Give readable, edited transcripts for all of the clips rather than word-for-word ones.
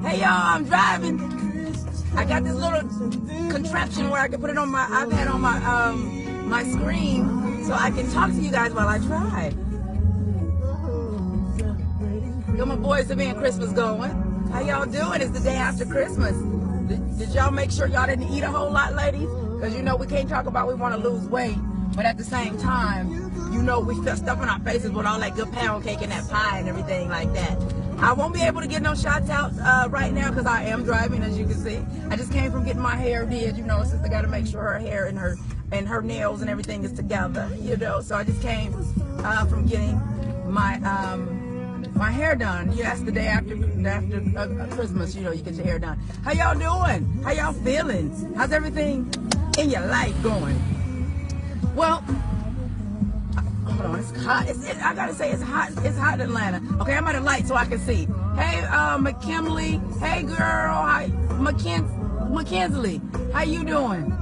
Hey y'all, I'm driving. I got this little contraption where I can put it on my iPad on my screen so I can talk to you guys while I drive. Got my boys to being Christmas going. How y'all doing? It's the day after Christmas. Did y'all make sure y'all didn't eat a whole lot, ladies? Because you know we can't talk about we want to lose weight, but at the same time, you know we feel stuffing our faces with all that good pound cake and that pie and everything like that. I won't be able to get no shots out right now because I am driving, as you can see. I just came from getting my hair did, you know, since I got to make sure her hair and her nails and everything is together, you know. So I just came from getting my my hair done. Yeah, that's the day after Christmas, you know, you get your hair done. How y'all doing? How y'all feeling? How's everything in your life going? Well, hold on, it's hot. I gotta say, it's hot. It's hot in Atlanta. Okay, I'm at a light so I can see. Hey, McKinley. Hey, girl. Hi, McKinsley. How you doing?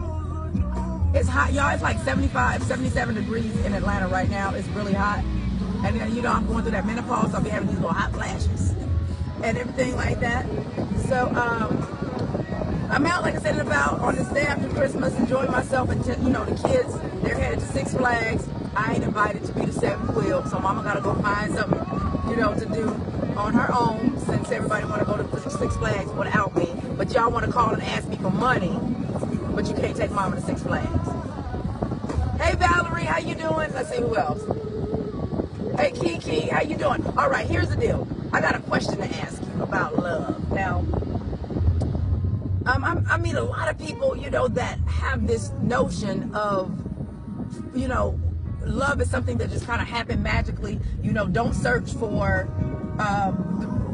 It's hot, y'all. It's like 75, 77 degrees in Atlanta right now. It's really hot. And then, you know, I'm going through that menopause, so I'll be having these little hot flashes and everything like that. So, I'm out, like I said, about on this day after Christmas, enjoying myself. And, you know, the kids, they're headed to Six Flags. I ain't invited to be the seventh wheel, so mama got to go find something, you know, to do on her own since everybody want to go to Six Flags without me. But y'all want to call and ask me for money, but you can't take mama to Six Flags. Hey, Valerie, how you doing? Let's see who else. Hey, Kiki, how you doing? All right, here's the deal. I got a question to ask you about love. Now, I meet a lot of people, you know, that have this notion of, you know, love is something that just kind of happened magically. You know, don't search for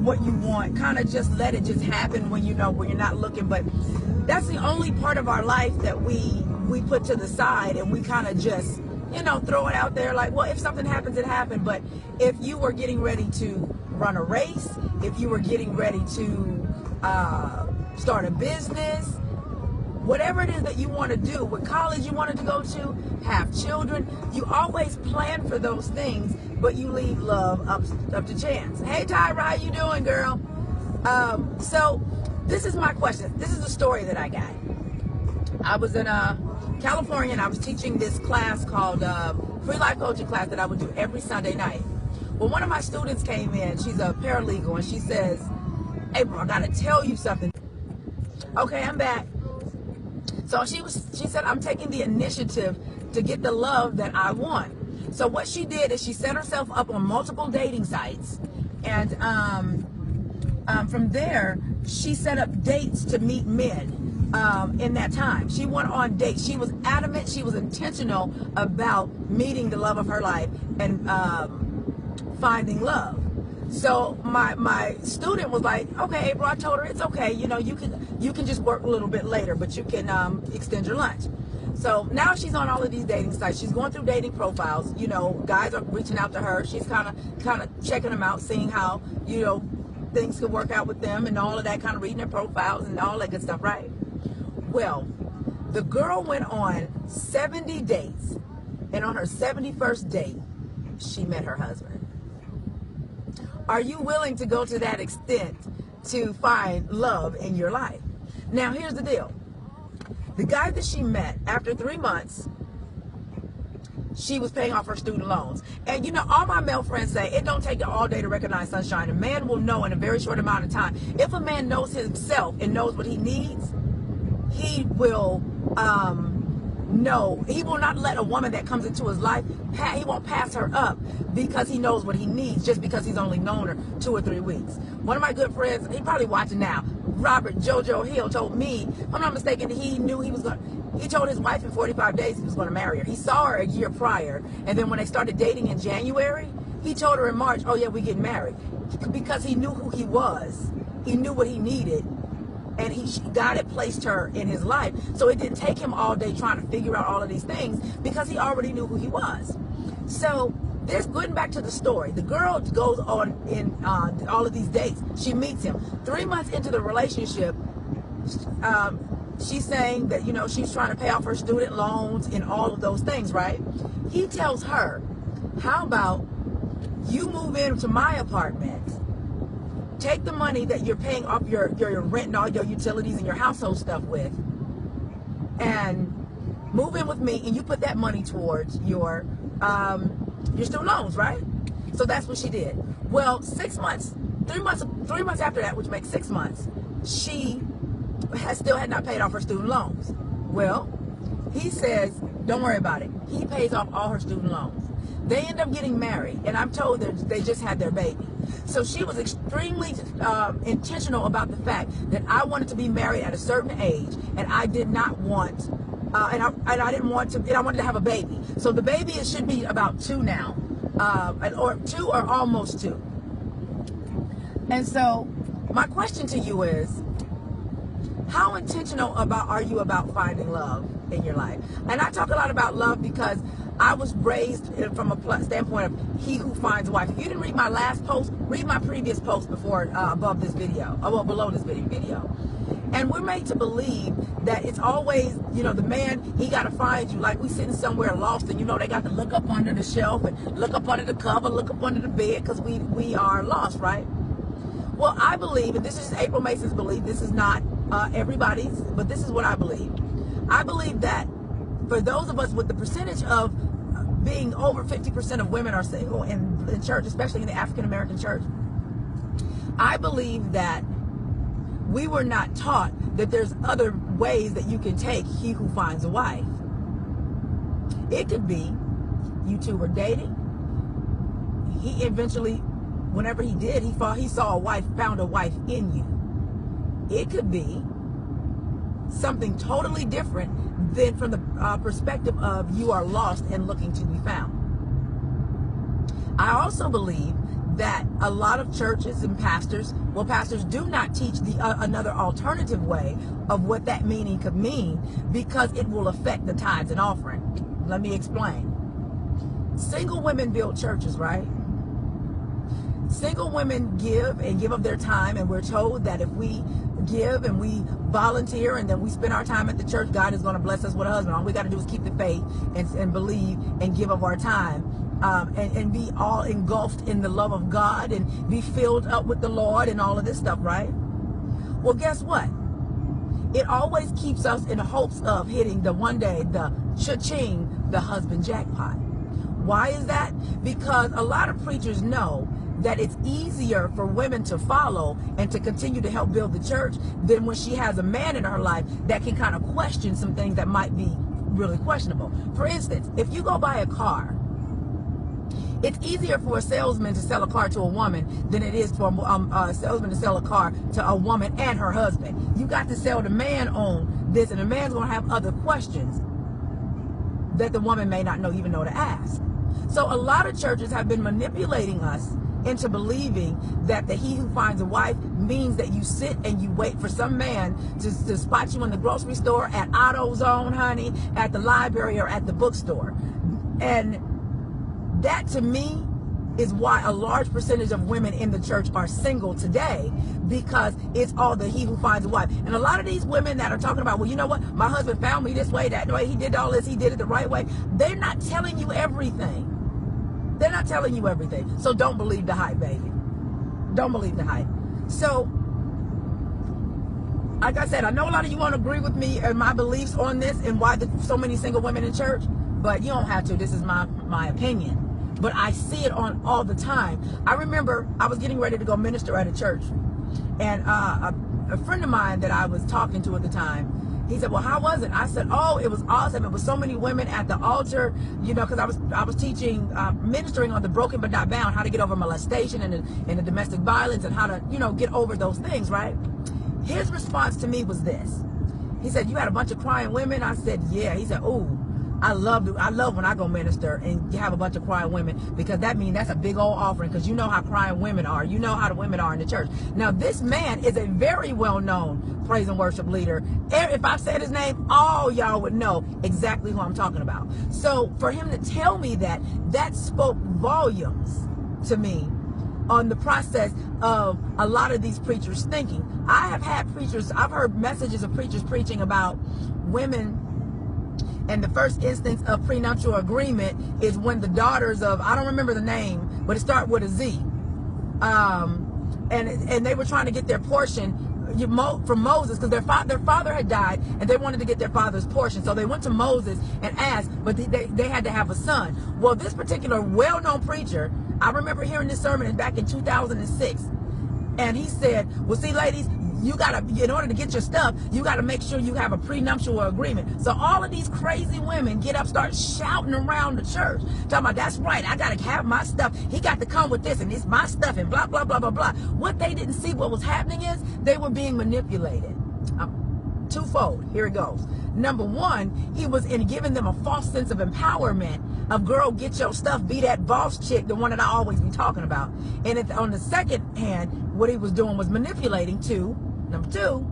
what you want. Kind of just let it just happen when you know, when you're not looking. But that's the only part of our life that we put to the side, and we kind of just, you know, throw it out there like, well, if something happens, it happened. But if you were getting ready to run a race, if you were getting ready to start a business, whatever it is that you want to do, what college you wanted to go to, have children, you always plan for those things, but you leave love up to chance. Hey, Tyra, how you doing, girl? So this is my question. This is the story that I got. I was in California, and I was teaching this class called free life coaching class that I would do every Sunday night. Well, one of my students came in. She's a paralegal, and she says, April, I gotta tell you something. Okay, I'm back. So she said, I'm taking the initiative to get the love that I want. So what she did is she set herself up on multiple dating sites, and from there she set up dates to meet men. In that time, she went on dates. She was adamant, she was intentional about meeting the love of her life and finding love. So my student was like, okay, April, I told her it's okay, you know, you can just work a little bit later, but you can extend your lunch. So now she's on all of these dating sites. She's going through dating profiles. You know, guys are reaching out to her. She's kind of checking them out, seeing how, you know, things could work out with them and all of that, kind of reading their profiles and all that good stuff, right? Well, the girl went on 70 dates, and on her 71st date, she met her husband. Are you willing to go to that extent to find love in your life? Now, here's the deal. The guy that she met, after 3 months, she was paying off her student loans. And you know, all my male friends say, it don't take you all day to recognize sunshine. A man will know in a very short amount of time. If a man knows himself and knows what he needs, he will know. He will not let a woman that comes into his life, he won't pass her up because he knows what he needs, just because he's only known her 2 or 3 weeks. One of my good friends, he probably watching now, Robert Jojo Hill, told me, if I'm not mistaken, he knew he told his wife in 45 days he was going to marry her. He saw her a year prior, and then when they started dating in January, he told her in March, oh yeah, we get married. Because he knew who he was. He knew what he needed. And God had placed her in his life. So it didn't take him all day trying to figure out all of these things, because he already knew who he was. So there's going back to the story. The girl goes on in all of these dates. She meets him. 3 months into the relationship, she's saying that, you know, she's trying to pay off her student loans and all of those things, right? He tells her, how about you move into my apartment take the money that you're paying off your rent and all your utilities and your household stuff with, and move in with me, and you put that money towards your student loans, right? So that's what she did. Well, 6 months, 3 months after that, which makes 6 months, she still had not paid off her student loans. Well, he says, don't worry about it. He pays off all her student loans. They end up getting married, and I'm told that they just had their baby. So she was extremely intentional about the fact that I wanted to be married at a certain age, and I did not want, and I didn't want to, and I wanted to have a baby. So the baby should be about 2 now, or 2 or almost 2. And so my question to you is, how intentional are you about finding love in your life? And I talk a lot about love because I was raised from a standpoint of he who finds a wife. If you didn't read my last post, read my previous post before above this video, well, below this video. And we're made to believe that it's always, you know, the man, he got to find you. Like we sitting somewhere lost, and you know they got to look up under the shelf and look up under the cover, look up under the bed, because we are lost, right? Well, I believe, and this is April Mason's belief, this is not everybody's, but this is what I believe. I believe that for those of us with the percentage of being over 50% of women are single in church, especially in the African American church, I believe that we were not taught that there's other ways that you can take he who finds a wife. It could be you two were dating. He eventually, whenever he did, he saw a wife, found a wife in you. It could be something totally different than from the perspective of you are lost and looking to be found. I also believe that a lot of churches and pastors do not teach another alternative way of what that meaning could mean, because it will affect the tithes and offering. Let me explain. Single women build churches, right? Single women give of their time, and we're told that if we give and we volunteer and then we spend our time at the church, God is going to bless us with a husband. All we got to do is keep the faith and believe and give of our time, and be all engulfed in the love of God and be filled up with the Lord and all of this stuff, right? Well, guess what? It always keeps us in hopes of hitting the one day, the cha-ching, the husband jackpot. Why is that? Because a lot of preachers know that it's easier for women to follow and to continue to help build the church than when she has a man in her life that can kind of question some things that might be really questionable. For instance, if you go buy a car, it's easier for a salesman to sell a car to a woman than it is for a salesman to sell a car to a woman and her husband. You got to sell the man on this, and the man's going to have other questions that the woman may not even know to ask. So a lot of churches have been manipulating us into believing that the he who finds a wife means that you sit and you wait for some man to spot you in the grocery store, at AutoZone, honey, at the library, or at the bookstore. And that, to me, is why a large percentage of women in the church are single today, because it's all the he who finds a wife. And a lot of these women that are talking about, well, you know what, my husband found me this way, that way, he did all this, he did it the right way, they're not telling you everything. They're not telling you everything. So don't believe the hype, baby. Don't believe the hype. So, like I said, I know a lot of you won't agree with me and my beliefs on this and why so many single women in church, but you don't have to. This is my opinion. But I see it on all the time. I remember I was getting ready to go minister at a church, and a friend of mine that I was talking to at the time, he said, well, how was it? I said, oh, it was awesome. It was so many women at the altar, you know, because I was teaching, ministering on the broken but not bound, how to get over molestation and the domestic violence, and how to, you know, get over those things, right? His response to me was this. He said, you had a bunch of crying women? I said, yeah. He said, ooh, I love when I go minister and you have a bunch of crying women, because that means that's a big old offering, because you know how crying women are. You know how the women are in the church. Now, this man is a very well-known praise and worship leader. If I said his name, all y'all would know exactly who I'm talking about. So for him to tell me that spoke volumes to me on the process of a lot of these preachers thinking. I've heard messages of preachers preaching about women, and the first instance of prenuptial agreement is when the daughters of, I don't remember the name, but it starts with a Z. and they were trying to get their portion from Moses, because their father had died and they wanted to get their father's portion. So they went to Moses and asked, but they had to have a son. Well, this particular well-known preacher, I remember hearing this sermon back in 2006, and he said, well, see, ladies, you gotta, in order to get your stuff, you gotta make sure you have a prenuptial agreement. So all of these crazy women get up, start shouting around the church, talking about, that's right, I gotta have my stuff. He got to come with this, and it's my stuff, and blah, blah, blah, blah, blah. What they didn't see, what was happening is they were being manipulated. Twofold. Here it goes. Number one, he was giving them a false sense of empowerment of, girl, get your stuff, be that boss chick, the one that I always be talking about. And on the second hand, what he was doing was manipulating to, number two,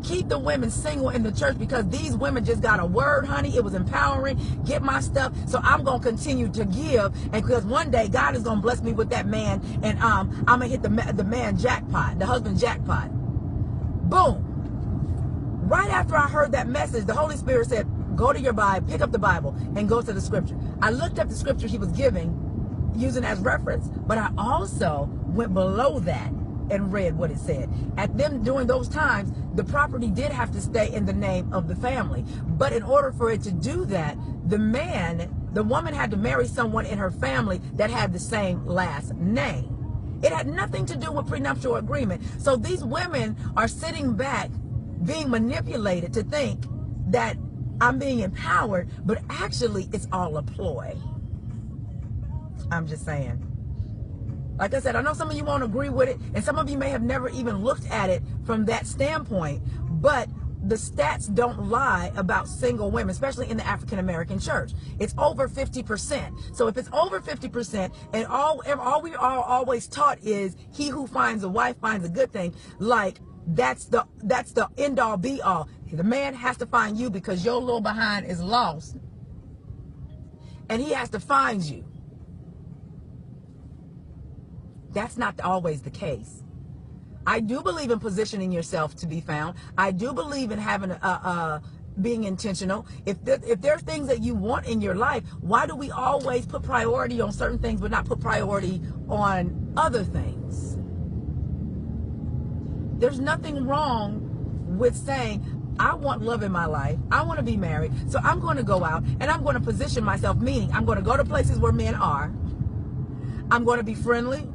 keep the women single in the church, because these women just got a word, honey. It was empowering. Get my stuff, so I'm going to continue to give. And because one day God is going to bless me with that man, and I'm going to hit the man jackpot, the husband jackpot. Boom. Right after I heard that message, the Holy Spirit said, go to your Bible, pick up the Bible, and go to the scripture. I looked up the scripture he was giving, using as reference, but I also went below that and read what it said. At them during those times, the property did have to stay in the name of the family. But in order for it to do that, the woman had to marry someone in her family that had the same last name. It had nothing to do with prenuptial agreement. So these women are sitting back, being manipulated to think that I'm being empowered, but actually it's all a ploy. I'm just saying. Like I said, I know some of you won't agree with it, and some of you may have never even looked at it from that standpoint, but the stats don't lie about single women, especially in the African American church. It's over 50%. So if it's over 50%, and all we are always taught is he who finds a wife finds a good thing, like that's the end all be all. The man has to find you because your little behind is lost, and he has to find you. That's not always the case. I do believe in positioning yourself to be found. I do believe in having being intentional. If there's things that you want in your life, why do we always put priority on certain things but not put priority on other things? There's nothing wrong with saying, I want love in my life. I want to be married. So I'm going to go out and I'm going to position myself, meaning I'm going to go to places where men are. I'm going to be friendly.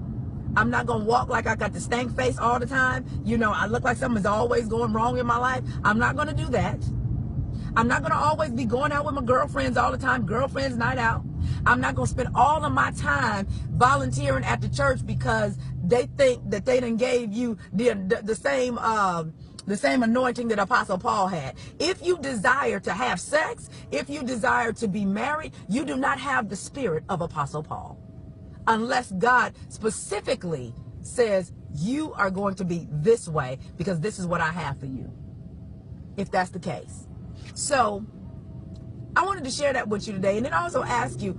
I'm not going to walk like I got the stank face all the time. You know, I look like something's always going wrong in my life. I'm not going to do that. I'm not going to always be going out with my girlfriends all the time, girlfriends night out. I'm not going to spend all of my time volunteering at the church because they think that they done gave you the same anointing that Apostle Paul had. If you desire to have sex, if you desire to be married, you do not have the spirit of Apostle Paul. Unless God specifically says you are going to be this way because this is what I have for you. If that's the case. So I wanted to share that with you today, and then also ask you,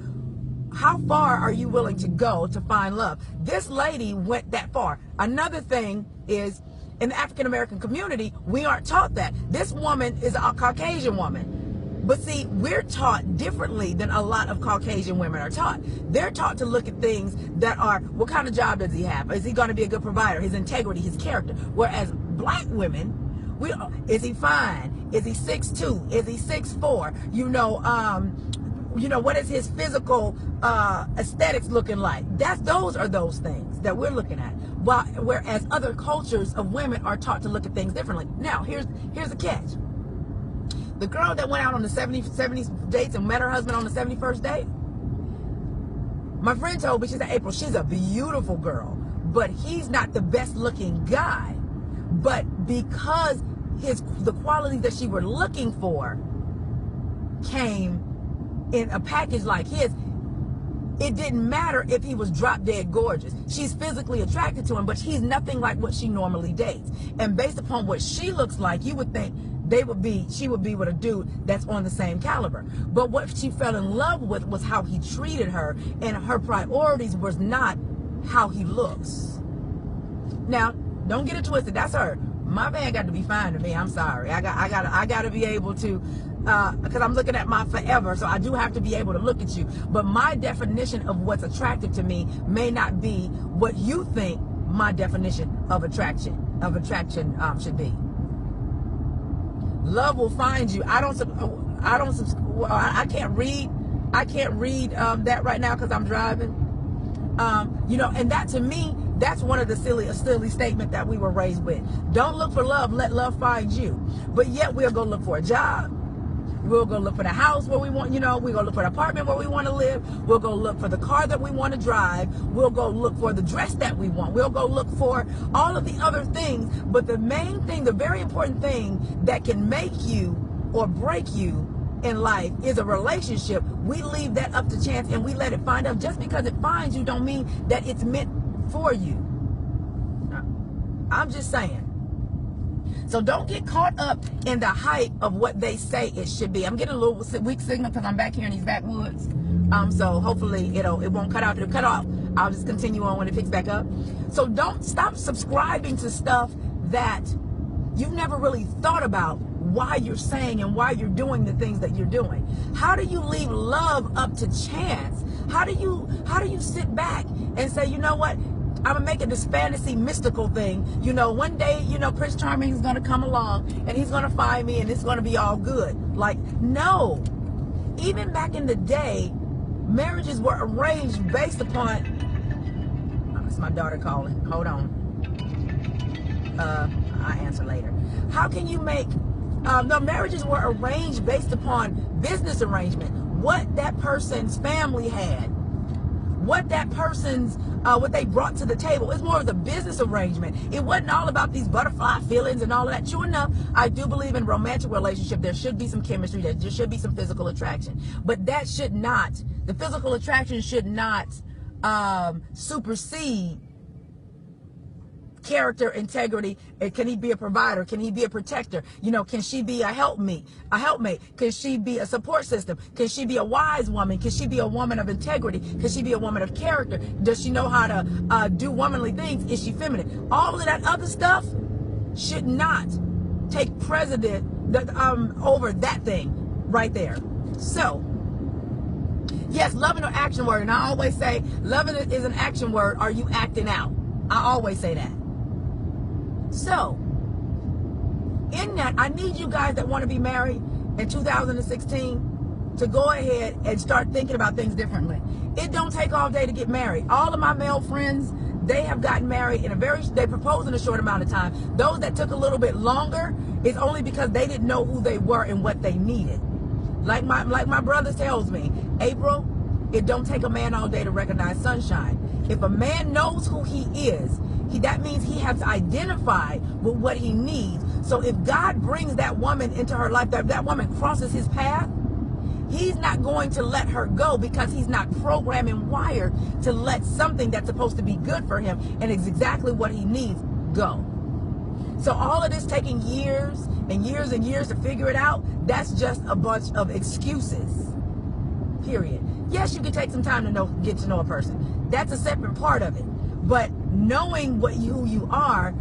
how far are you willing to go to find love? This lady went that far. Another thing is, in the African American community, we aren't taught that. This woman is a Caucasian woman. But see, we're taught differently than a lot of Caucasian women are taught. They're taught to look at things that are, what kind of job does he have? Is he going to be a good provider? His integrity, his character. Whereas black women, is he fine? Is he 6'2"? Is he 6'4"? What is his physical aesthetics looking like? Those are those things that we're looking at. Whereas other cultures of women are taught to look at things differently. Now, here's the catch. The girl that went out on the 70 dates and met her husband on the 71st date, my friend told me, she said, April, she's a beautiful girl, but he's not the best looking guy. But because the qualities that she were looking for came in a package like his, it didn't matter if he was drop dead gorgeous. She's physically attracted to him, but he's nothing like what she normally dates. And based upon what she looks like, you would think she would be with a dude that's on the same caliber. But what she fell in love with was how he treated her, and her priorities was not how he looks. Now, don't get it twisted. That's her. My man got to be fine to me. I'm sorry. I got to be able to, because I'm looking at my forever, so I do have to be able to look at you. But my definition of what's attractive to me may not be what you think my definition of attraction should be. Love will find you. I can't read that right now because I'm driving. And that, to me, that's one of the silly statement that we were raised with. Don't look for love, let love find you. But yet we'll go look for a job. We'll go look for the house where we want, we'll go look for the apartment where we want to live. We'll go look for the car that we want to drive. We'll go look for the dress that we want. We'll go look for all of the other things. But the main thing, the very important thing that can make you or break you in life is a relationship. We leave that up to chance and we let it find out. Just because it finds you don't mean that it's meant for you. I'm just saying. So don't get caught up in the hype of what they say it should be. I'm getting a little weak signal because I'm back here in these backwoods. So hopefully it won't cut out. It'll cut off. I'll just continue on when it picks back up. So don't stop subscribing to stuff that you've never really thought about why you're saying and why you're doing the things that you're doing. How do you leave love up to chance? How do you sit back and say, you know what? I'm gonna make it this fantasy mystical thing. One day, Prince Charming is gonna come along and he's gonna find me and it's gonna be all good. Like, no. Even back in the day, marriages were arranged based upon. Oh, it's my daughter calling. Hold on. I'll answer later. How can you make? No, marriages were arranged based upon business arrangement. What that person's family had. What that person's, what they brought to the table. It's more of a business arrangement. It wasn't all about these butterfly feelings and all of that. True enough, I do believe in romantic relationship. There should be some chemistry. There should be some physical attraction. But that should not, the physical attraction should not supersede character, integrity. Can he be a provider? Can he be a protector? Can she be a helpmate? Can she be a support system? Can she be a wise woman? Can she be a woman of integrity? Can she be a woman of character? Does she know how to do womanly things? Is she feminine? All of that other stuff should not take precedent over that thing right there. So, yes, loving an action word. And I always say, loving is an action word. Are you acting out? I always say that. So, in that, I need you guys that want to be married in 2016 to go ahead and start thinking about things differently. It don't take all day to get married. All of my male friends, they have gotten married they proposed in a short amount of time. Those that took a little bit longer is only because they didn't know who they were and what they needed. Like my brother tells me, April, it don't take a man all day to recognize sunshine. If a man knows who he is, that means he has to identify with what he needs. So if God brings that woman into her life, that woman crosses his path, he's not going to let her go because he's not programmed and wired to let something that's supposed to be good for him and is exactly what he needs go. So all of this taking years and years and years to figure it out, that's just a bunch of excuses. Period. Yes, you can take some time to get to know a person. That's a separate part of it. But knowing who you are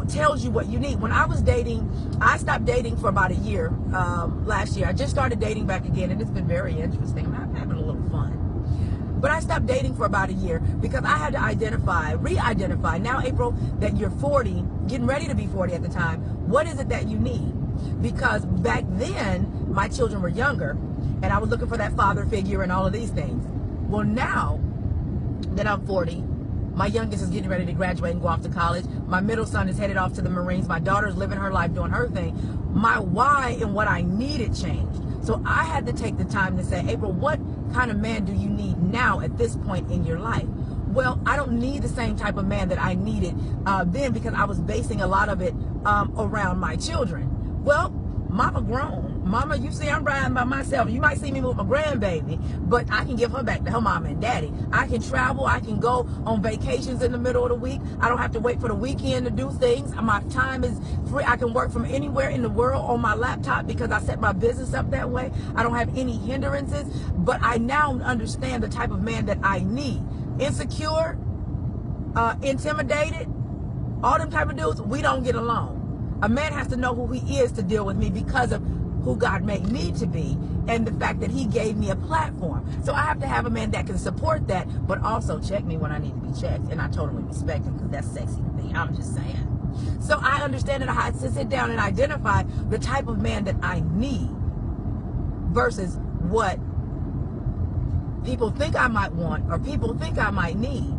tells you what you need. When I was dating, I stopped dating for about a year last year. I just started dating back again, and it's been very interesting. I'm having a little fun. But I stopped dating for about a year because I had to re-identify. Now, April, that you're 40, getting ready to be 40 at the time, what is it that you need? Because back then, my children were younger, and I was looking for that father figure and all of these things. Well, now that I'm 40, my youngest is getting ready to graduate and go off to college. My middle son is headed off to the Marines. My daughter's living her life doing her thing. My why and what I needed changed. So I had to take the time to say, April, what kind of man do you need now at this point in your life? Well, I don't need the same type of man that I needed then because I was basing a lot of it around my children. Well, mama grown. Mama, you see I'm riding by myself. You might see me with my grandbaby, but I can give her back to her mama and daddy. I can travel. I can go on vacations in the middle of the week. I don't have to wait for the weekend to do things. My time is free. I can work from anywhere in the world on my laptop because I set my business up that way. I don't have any hindrances, but I now understand the type of man that I need. Insecure, intimidated, all them type of dudes, we don't get along. A man has to know who he is to deal with me because of who God made me to be, and the fact that he gave me a platform. So I have to have a man that can support that, but also check me when I need to be checked. And I totally respect him, because that's sexy to me. I'm just saying. So I understand that I have to sit down and identify the type of man that I need versus what people think I might want or people think I might need,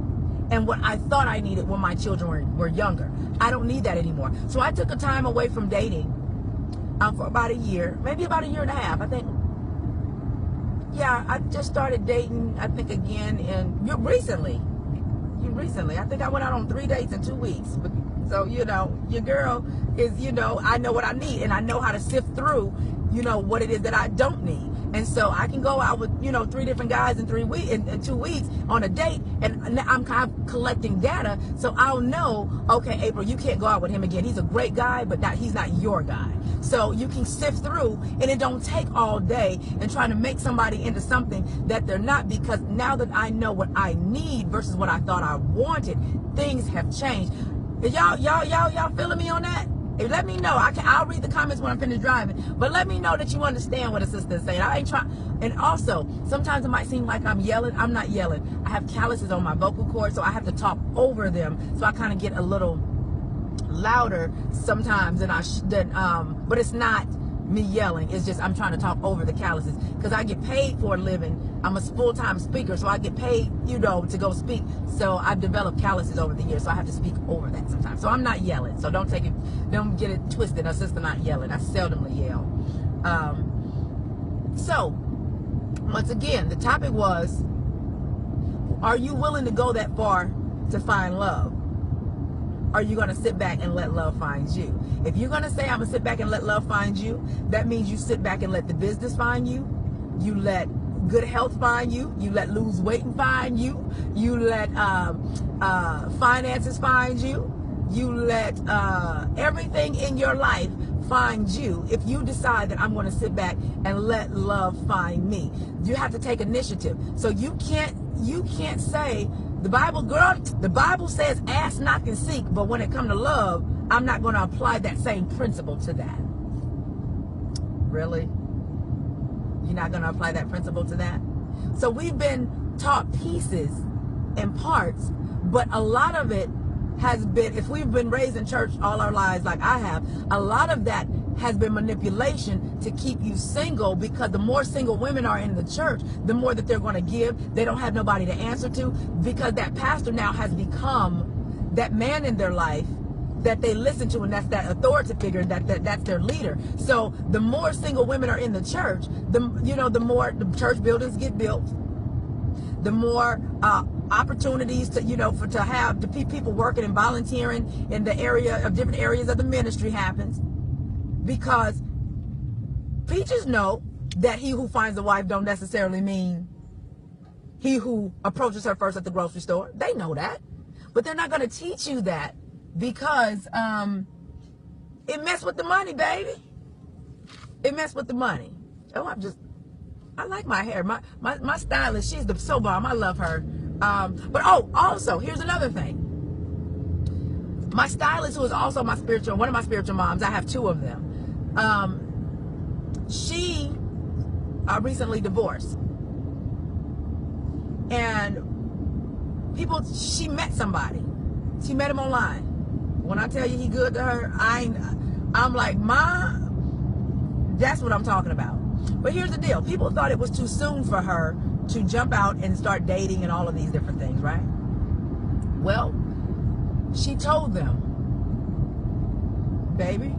and what I thought I needed when my children were younger. I don't need that anymore. So I took a time away from dating for about a year, maybe about a year and a half, I think. Yeah, I just started dating, I think, again recently. I think I went out on 3 dates in 2 weeks. So, you know, your girl is, you know, I know what I need, and I know how to sift through, you know, what it is that I don't need. And so I can go out with, you know, 3 different guys in 2 weeks on a date, and I'm kind of collecting data, so I'll know, okay, April, you can't go out with him again. He's a great guy, but he's not your guy. So you can sift through, and it don't take all day and trying to make somebody into something that they're not, because now that I know what I need versus what I thought I wanted, things have changed. Y'all feeling me on that? Let me know. I'll read the comments when I'm finished driving. But let me know that you understand what a sister is saying. I ain't trying. And also, sometimes it might seem like I'm yelling. I'm not yelling. I have calluses on my vocal cords, so I have to talk over them. So I kind of get a little louder sometimes but it's not me yelling. It's just I'm trying to talk over the calluses, because I get paid for a living. I'm a full-time speaker, so I get paid, you know, to go speak. So I've developed calluses over the years, so I have to speak over that sometimes. So I'm not yelling. So don't get it twisted. A sister not yelling. I seldomly yell. So once again, the topic was, are you willing to go that far to find love? Are you going to sit back and let love find you? If you're going to say, I'm going to sit back and let love find you, that means you sit back and let the business find you. You let good health find you. You let lose weight and find you. You let finances find you. You let everything in your life find you. If you decide that I'm going to sit back and let love find me, you have to take initiative. So you can't say, the Bible says ask, knock, and seek, but when it comes to love, I'm not going to apply that same principle to that. Really? You're not going to apply that principle to that? So we've been taught pieces and parts, but a lot of it has been, if we've been raised in church all our lives like I have, a lot of that has been manipulation to keep you single, because the more single women are in the church, the more that they're going to give. They don't have nobody to answer to, because that pastor now has become that man in their life that they listen to, and that's that authority figure, that's their leader. So the more single women are in the church, the more the church buildings get built, the more opportunities to have the people working and volunteering in the area of different areas of the ministry happens, because preachers know that he who finds a wife don't necessarily mean he who approaches her first at the grocery store. They know that, but they're not going to teach you that, because it messed with the money, baby. It messed with the money. Oh, I like my hair. My stylist, she's so bomb. I love her. But also, here's another thing. My stylist, who is also one of my spiritual moms, I have 2 of them. She recently divorced. And she met somebody. She met him online. When I tell you he good to her, I'm like, Ma, that's what I'm talking about. But here's the deal. People thought it was too soon for her to jump out and start dating and all of these different things, right? Well, she told them, baby,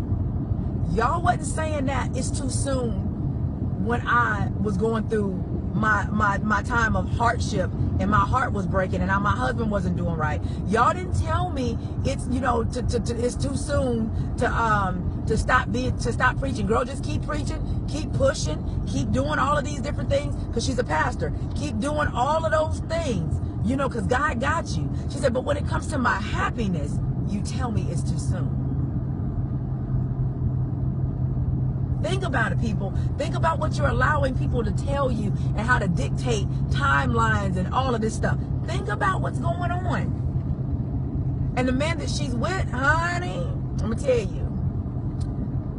y'all wasn't saying that it's too soon when I was going through my time of hardship and my heart was breaking and my husband wasn't doing right. Y'all didn't tell me it's it's too soon to stop preaching. Girl, just keep preaching, keep pushing, keep doing all of these different things, because she's a pastor. Keep doing all of those things, because God got you. She said, but when it comes to my happiness, you tell me it's too soon. Think about it, people. Think about what you're allowing people to tell you and how to dictate timelines and all of this stuff. Think about what's going on. And the man that she's with, honey, I'm going to tell you,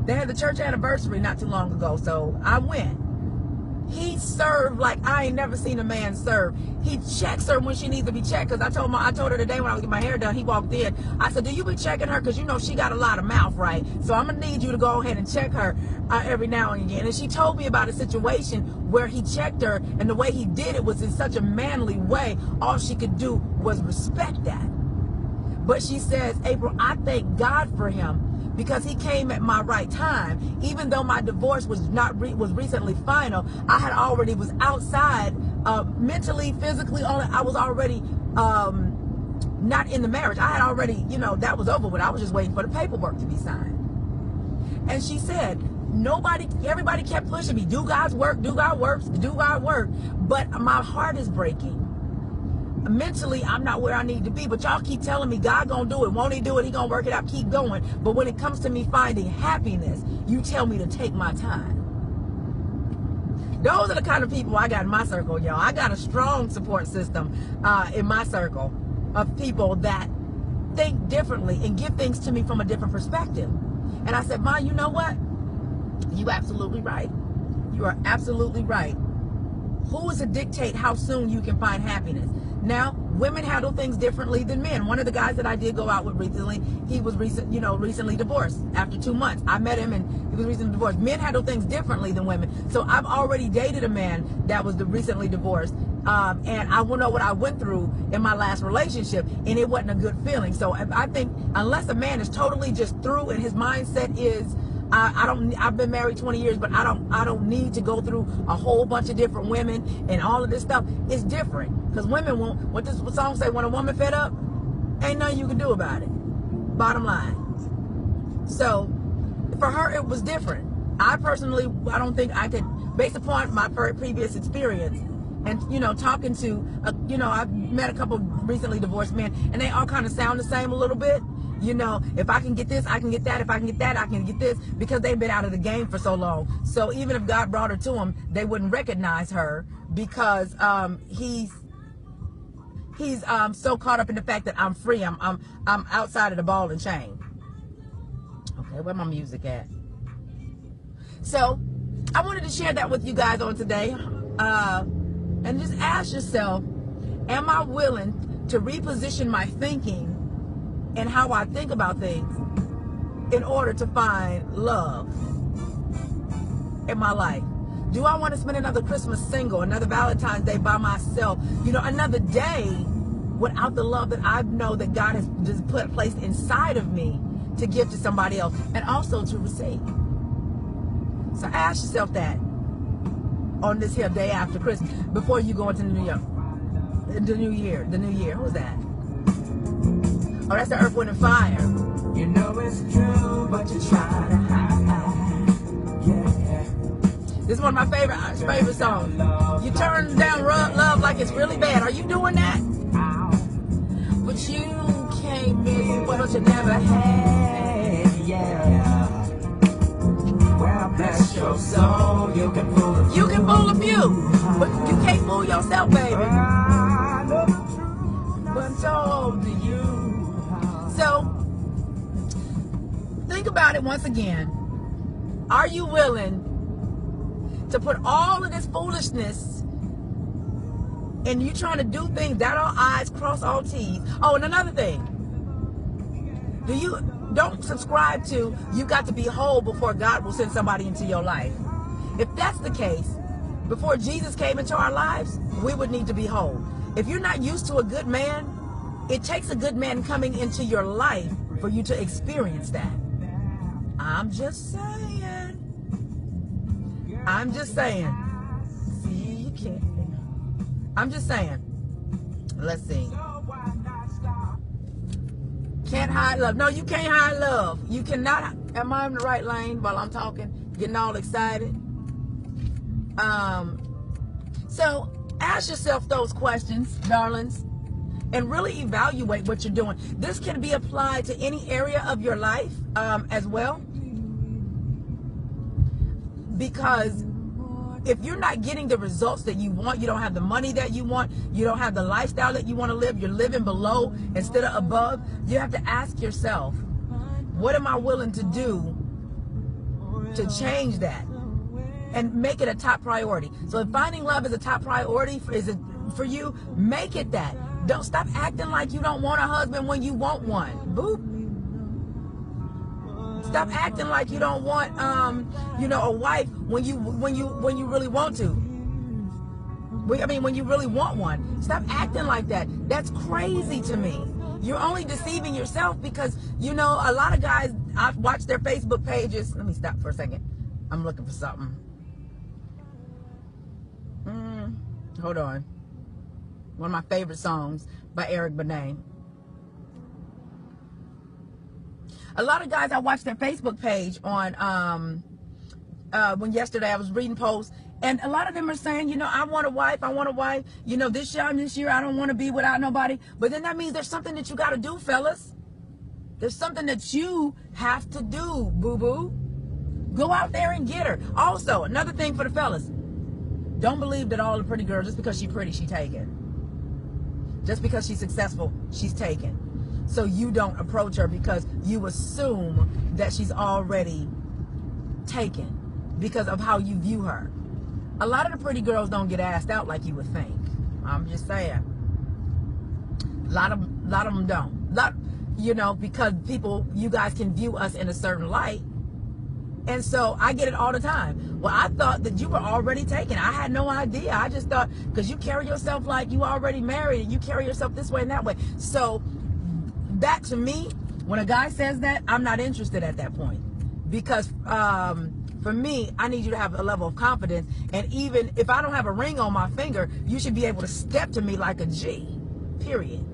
They had the church anniversary not too long ago, so I went. He served like I ain't never seen a man serve. He checks her when she needs to be checked. Because I told her today when I was getting my hair done, he walked in. I said, do you be checking her? Because you know she got a lot of mouth, right? So I'm going to need you to go ahead and check her every now and again. And she told me about a situation where he checked her, and the way he did it was in such a manly way. All she could do was respect that. But she says, April, I thank God for him, because he came at my right time. Even though my divorce was recently final, I had already was outside mentally, physically. I was already not in the marriage. I had already, that was over with. I was just waiting for the paperwork to be signed. And she said, everybody kept pushing me. Do God's work, do God works, do God work. But my heart is breaking. Mentally, I'm not where I need to be, but y'all keep telling me God gonna do it. Won't he do it? He gonna work it out. Keep going. But when it comes to me finding happiness, you tell me to take my time. Those are the kind of people I got in my circle, y'all. I got a strong support system in my circle of people that think differently and give things to me from a different perspective. And I said, Ma, you know what? You absolutely right. You are absolutely right. Who is to dictate how soon you can find happiness? Now, women handle things differently than men. One of the guys that I did go out with recently, he was recently divorced after 2 months. I met him and he was recently divorced. Men handle things differently than women. So I've already dated a man that was recently divorced. And I will know what I went through in my last relationship, and it wasn't a good feeling. So I think unless a man is totally just through and his mindset is, I've been married 20 years, but I don't need to go through a whole bunch of different women and all of this stuff. It's different. Because women won't, what this song say, when a woman fed up, ain't nothing you can do about it. Bottom line. So for her, it was different. I personally, I don't think I could, based upon my previous experience, and talking to, I've met a couple recently divorced men, and they all kind of sound the same a little bit. If I can get this, I can get that. If I can get that, I can get this, because they've been out of the game for so long. So even if God brought her to them, they wouldn't recognize her, because he's so caught up in the fact that I'm free. I'm outside of the ball and chain. Okay, where my music at? So I wanted to share that with you guys on today, and just ask yourself, am I willing to reposition my thinking and how I think about things in order to find love in my life? Do I want to spend another Christmas single, another Valentine's Day by myself, another day without the love that I know that God has just placed inside of me to give to somebody else and also to receive? So ask yourself that on this here day after Christmas, before you go into the new year. Who's that? Oh, that's the Earth, Wind, and Fire. You know it's true, but you try to hide. Yeah. This is one of my favorite songs. You turn down love like it's really bad. Are you doing that? But you came in what you never had. Yeah. Well, bless your soul. You can fool a few, but you can't fool yourself, baby. But so do you. So think about it once again. Are you willing to put all of this foolishness and you trying to do things, dot all I's, cross all T's? Oh, and another thing. Don't subscribe to you got to be whole before God will send somebody into your life. If that's the case, before Jesus came into our lives, we would need to be whole. If you're not used to a good man, it takes a good man coming into your life for you to experience that. I'm just saying. See, you can't. I'm just saying. Let's see. Can't hide love. No, you can't hide love. You cannot. Am I in the right lane while I'm talking? Getting all excited. So ask yourself those questions, darlings, and really evaluate what you're doing. This can be applied to any area of your life as well. Because if you're not getting the results that you want, you don't have the money that you want, you don't have the lifestyle that you want to live, you're living below instead of above, you have to ask yourself, what am I willing to do to change that and make it a top priority. So if finding love is a top priority for you, make it that. Don't stop acting like you don't want a husband when you want one. Boop. Stop acting like you don't want a wife when you really want to. When you really want one. Stop acting like that. That's crazy to me. You're only deceiving yourself because, a lot of guys, I've watched their Facebook pages. Let me stop for a second. I'm looking for something. Hold on. One of my favorite songs by Eric Benet. A lot of guys, I watched their Facebook page on, when yesterday I was reading posts, and a lot of them are saying, I want a wife, this year I don't want to be without nobody. But then that means there's something that you got to do, fellas. There's something that you have to do, boo-boo. Go out there and get her. Also, another thing for the fellas, don't believe that all the pretty girls, just because she's pretty, she taken. Just because she's successful, she's taken. So you don't approach her because you assume that she's already taken because of how you view her. A lot of the pretty girls don't get asked out like you would think. I'm just saying. A lot of them don't. Because you guys can view us in a certain light. And so I get it all the time. Well, I thought that you were already taken. I had no idea. I just thought, because you carry yourself like you already married and you carry yourself this way and that way. So that, to me, when a guy says that, I'm not interested at that point. Because for me, I need you to have a level of confidence. And even if I don't have a ring on my finger, you should be able to step to me like a G. Period.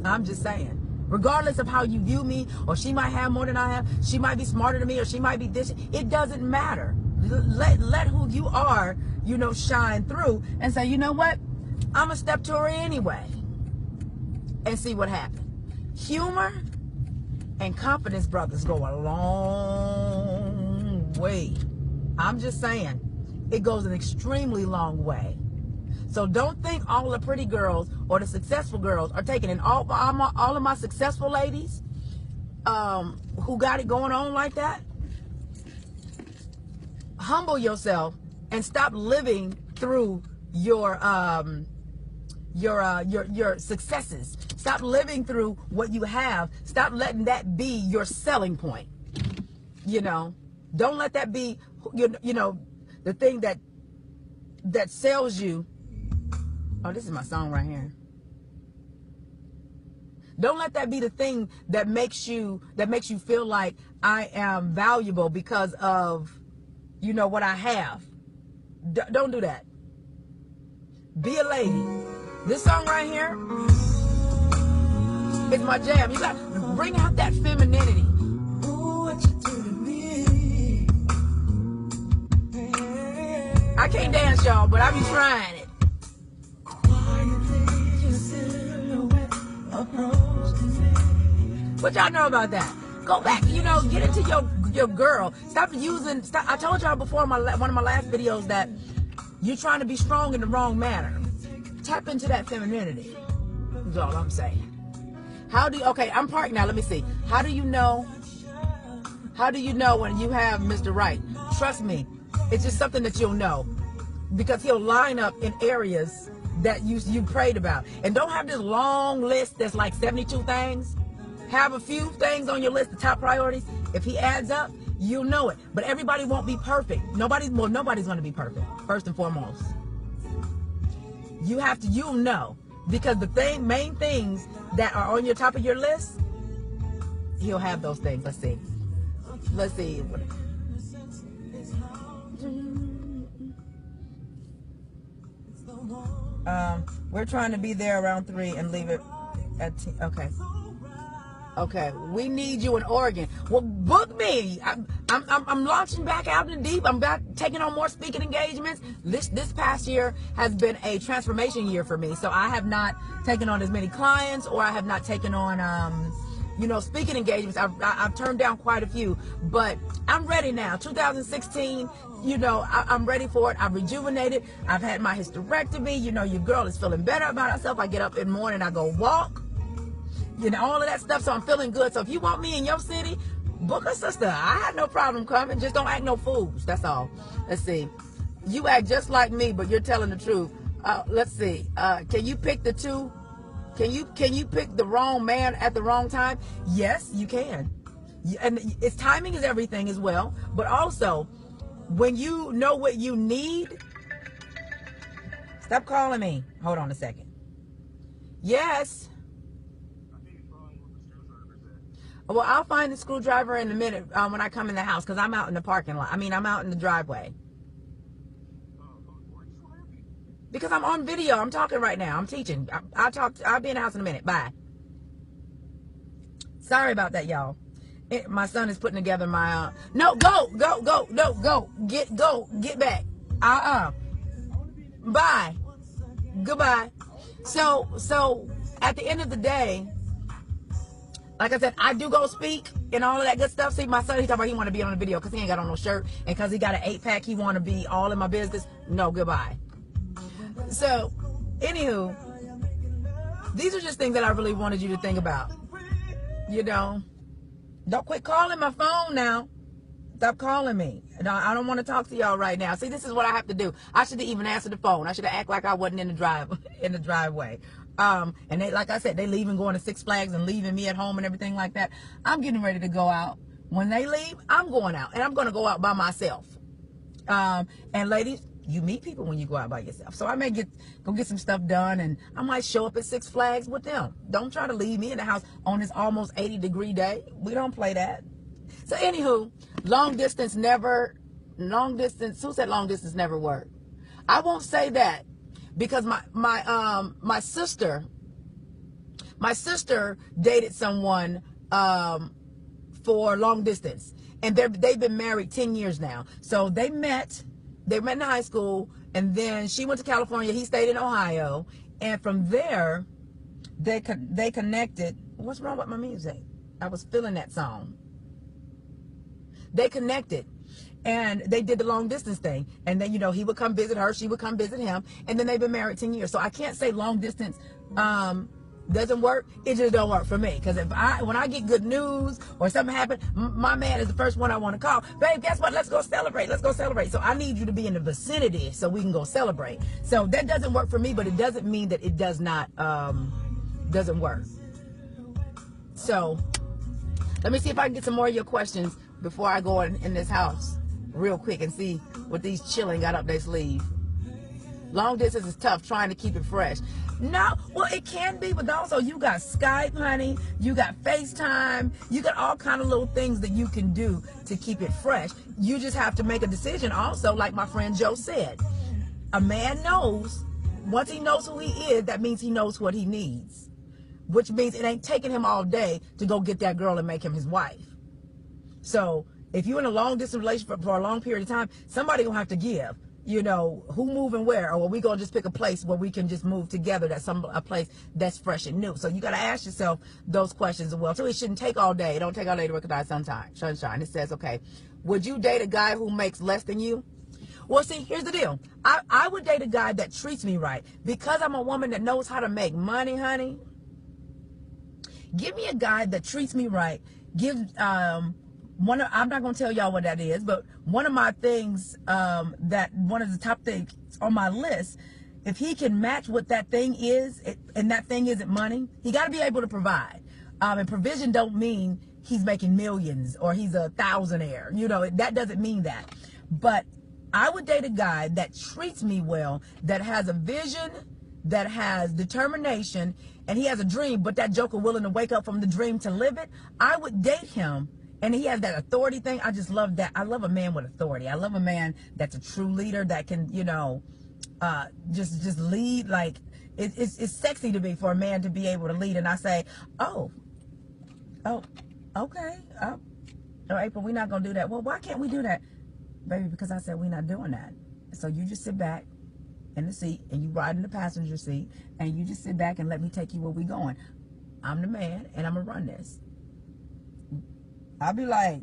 I'm just saying. Regardless of how you view me, or she might have more than I have, she might be smarter than me, or she might be this. It doesn't matter. Let who you are, shine through and say, you know what? I'm going to step to her anyway and see what happens. Humor and confidence, brothers, go a long way. I'm just saying, it goes an extremely long way. So don't think all the pretty girls or the successful girls are taken. And all of my successful ladies who got it going on like that, humble yourself and stop living through your successes. Stop living through what you have. Stop letting that be your selling point. Don't let that be the thing that sells you. Oh, this is my song right here. Don't let that be the thing that makes you feel like I am valuable because of, what I have. Don't do that. Be a lady. This song right here is my jam. You got to bring out that femininity. Ooh, what you do to me. I can't dance, y'all, but I be trying it. What y'all know about that? Go back, get into your girl. Stop. I told y'all before in one of my last videos that you're trying to be strong in the wrong manner. Tap into that femininity. That's all I'm saying. Okay, I'm parked now. Let me see. How do you know when you have Mr. Right? Trust me, it's just something that you'll know. Because he'll line up in areas that you prayed about. And don't have this long list that's like 72 things. Have a few things on your list, the top priorities. If he adds up, you'll know it. But everybody won't be perfect. Nobody's going to be perfect, first and foremost. You'll know. Because the main things that are on your top of your list, he'll have those things. Let's see. We're trying to be there around 3 and leave it at 10. Okay. We need you in Oregon. Well, book me. I'm launching back out in the deep. I'm back taking on more speaking engagements. This past year has been a transformation year for me. So I have not taken on as many clients, or I have not taken on speaking engagements. I've turned down quite a few, but I'm ready now. 2016, I'm ready for it. I've rejuvenated. I've had my hysterectomy. Your girl is feeling better about herself. I get up in the morning, I go walk. You know, all of that stuff. So I'm feeling good. So if you want me in your city, book a sister. I had no problem coming. Just don't act no fools. That's all. Let's see. You act just like me, but you're telling the truth. Let's see. Can you pick the two? Can you pick the wrong man at the wrong time? Yes, you can. And it's timing is everything as well. But also, when you know what you need, stop calling me. Hold on a second. Yes. Well, I'll find the screwdriver in a minute when I come in the house, because I'm out in the parking lot. I mean, I'm out in the driveway. Because I'm on video. I'm talking right now. I'm teaching. I'll be in the house in a minute. Bye. Sorry about that, y'all. My son is putting together my no, go, get back. Bye. Goodbye. So at the end of the day, like I said, I do go speak and all of that good stuff. See, my son, he talking about he want to be on the video because he ain't got on no shirt, and because he got an 8-pack, he want to be all in my business. No, goodbye. So, anywho, these are just things that I really wanted you to think about. You know, don't quit calling my phone now. Stop calling me. I don't want to talk to y'all right now. See, this is what I have to do. I should have even answered the phone. I should have acted like I wasn't in the driveway. And they, like I said, they leaving, going to Six Flags and leaving me at home and everything like that. I'm getting ready to go out. When they leave, I'm going out, and I'm going to go out by myself. And ladies, you meet people when you go out by yourself. So I may go get some stuff done, and I might show up at Six Flags with them. Don't try to leave me in the house on this almost 80-degree day. We don't play that. So anywho, long distance, who said long distance never worked? I won't say that, because my sister dated someone for long distance, and they've been married 10 years now. So they met in high school, and then she went to California, he stayed in Ohio, and from there they connected. What's wrong with my music? I was feeling that song. They connected, and they did the long distance thing, and then, you know, he would come visit her, she would come visit him, and then they've been married 10 years. So I can't say long distance doesn't work. It just don't work for me, because when I get good news or something happen, my man is the first one I want to call. Babe, guess what? Let's go celebrate. So I need you to be in the vicinity so we can go celebrate. So that doesn't work for me, but it doesn't mean that it doesn't work. So let me see if I can get some more of your questions before I go in this house real quick and see what these chillin' got up their sleeve. Long distance is tough, trying to keep it fresh. No, well, it can be, but also you got Skype, honey. You got FaceTime. You got all kind of little things that you can do to keep it fresh. You just have to make a decision also, like my friend Joe said. A man knows, once he knows who he is, that means he knows what he needs. Which means it ain't taking him all day to go get that girl and make him his wife. So if you're in a long distance relationship for a long period of time, somebody gonna have to give. You know, who moving where, or are we gonna just pick a place where we can just move together? That's a place that's fresh and new. So you gotta ask yourself those questions as well. So it shouldn't take all day. It don't take all day to recognize sunshine. It says, okay, would you date a guy who makes less than you? Well, see, here's the deal. I would date a guy that treats me right, because I'm a woman that knows how to make money, honey. Give me a guy that treats me right. I'm not going to tell y'all what that is, but one of my things, one of the top things on my list, if he can match what that thing is, and that thing isn't money, he got to be able to provide. And provision don't mean he's making millions or he's a thousandaire. You know, that doesn't mean that. But I would date a guy that treats me well, that has a vision, that has determination, and he has a dream, but that joker willing to wake up from the dream to live it. I would date him. And he has that authority thing. I just love that. I love a man with authority. I love a man that's a true leader, that can, you know, just lead. Like, it's sexy to me for a man to be able to lead. And I say, oh, okay. No, April, we're not going to do that. Well, why can't we do that? Baby, because I said we're not doing that. So you just sit back in the seat, and you ride in the passenger seat, and you just sit back and let me take you where we going. I'm the man, and I'm going to run this. I'll be like,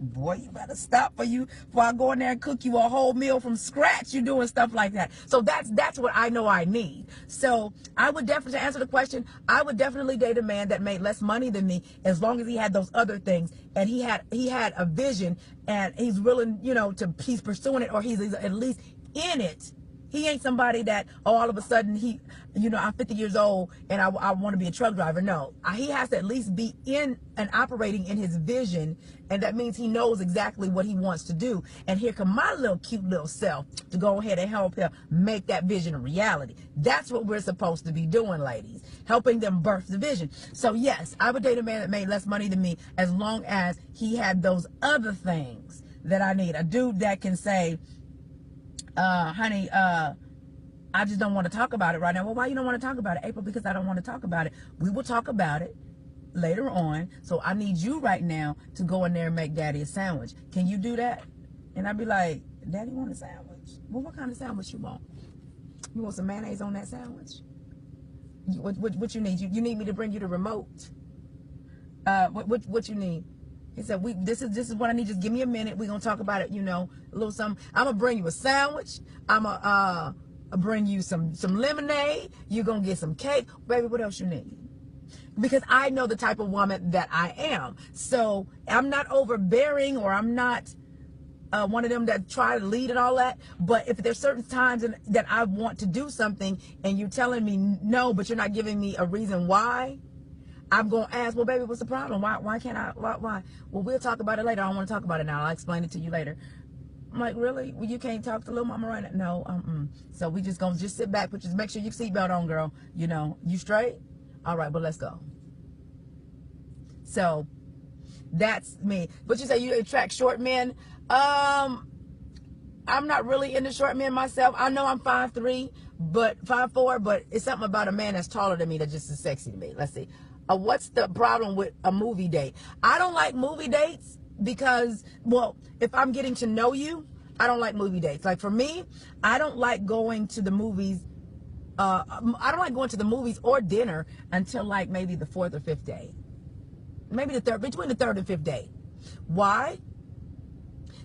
boy, you better stop before I go in there and cook you a whole meal from scratch. You doing stuff like that. So that's what I know I need. So I would definitely, to answer the question, I would definitely date a man that made less money than me, as long as he had those other things, and he had a vision, and he's willing, he's pursuing it, or he's at least in it. He ain't somebody that, all of a sudden I'm 50 years old and I want to be a truck driver. No, he has to at least be in and operating in his vision. And that means he knows exactly what he wants to do. And here come my little cute little self to go ahead and help him make that vision a reality. That's what we're supposed to be doing, ladies. Helping them birth the vision. So yes, I would date a man that made less money than me, as long as he had those other things that I need. A dude that can say, honey, I just don't want to talk about it right now. Well, why you don't want to talk about it, April? Because I don't want to talk about it. We will talk about it later on. So I need you right now to go in there and make Daddy a sandwich. Can you do that? And I'd be like, Daddy want a sandwich? Well, what kind of sandwich you want? You want some mayonnaise on that sandwich? What you need? You need me to bring you the remote? What you need? He said, this is what I need. Just give me a minute. We're going to talk about it, a little something. I'm going to bring you a sandwich. I'm going to bring you some lemonade. You're going to get some cake. Baby, what else you need? Because I know the type of woman that I am. So I'm not overbearing, or I'm not one of them that try to lead and all that. But if there's certain times that I want to do something and you're telling me no, but you're not giving me a reason why, I'm going to ask, well, baby, what's the problem? Why can't I? Why? Well, we'll talk about it later. I don't want to talk about it now. I'll explain it to you later. I'm like, really? Well, you can't talk to little mama right now? No. So we just going to sit back, make sure your seatbelt on, girl. You straight? All right, but let's go. So that's me. But you say you attract short men. I'm not really into short men myself. I know I'm 5'3", but 5'4", but it's something about a man that's taller than me that just is sexy to me. Let's see. What's the problem with a movie date? I don't like movie dates because, well, if I'm getting to know you, I don't like movie dates. Like for me, I don't like going to the movies. I don't like going to the movies or dinner until like maybe the 4th or 5th day. Maybe between the 3rd and 5th day. Why?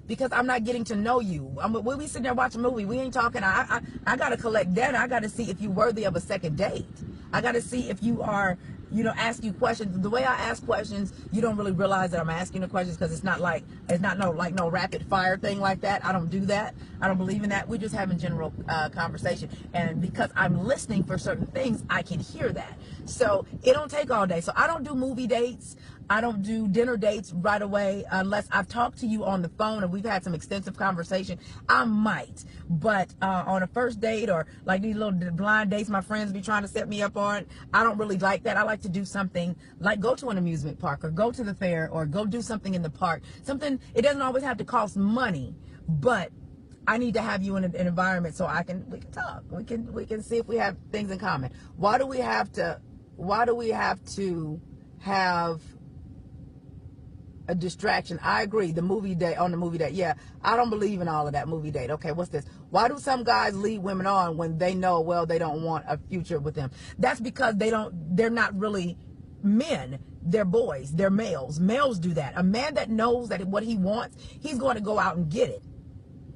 Because I'm not getting to know you. When we sitting there watching a movie, we ain't talking. I got to collect data. I got to see if you're worthy of a second date. I got to see if you are, ask you questions. The way I ask questions, you don't really realize that I'm asking the questions, because it's not no rapid fire thing like that. I don't do that. I don't believe in that. We're just having general conversation. And because I'm listening for certain things, I can hear that. So it don't take all day. So I don't do movie dates. I don't do dinner dates right away unless I've talked to you on the phone and we've had some extensive conversation. I might, but on a first date, or like these little blind dates my friends be trying to set me up on, I don't really like that. I like to do something like go to an amusement park, or go to the fair, or go do something in the park. Something, it doesn't always have to cost money, but I need to have you in an environment so we can talk. We can see if we have things in common. Why do we have to have a distraction? I agree. On the movie date. Yeah, I don't believe in all of that movie date. Okay, what's this? Why do some guys lead women on when they know, well, they don't want a future with them? That's because they're not really men. They're boys. They're males. Males do that. A man that knows that what he wants, he's going to go out and get it.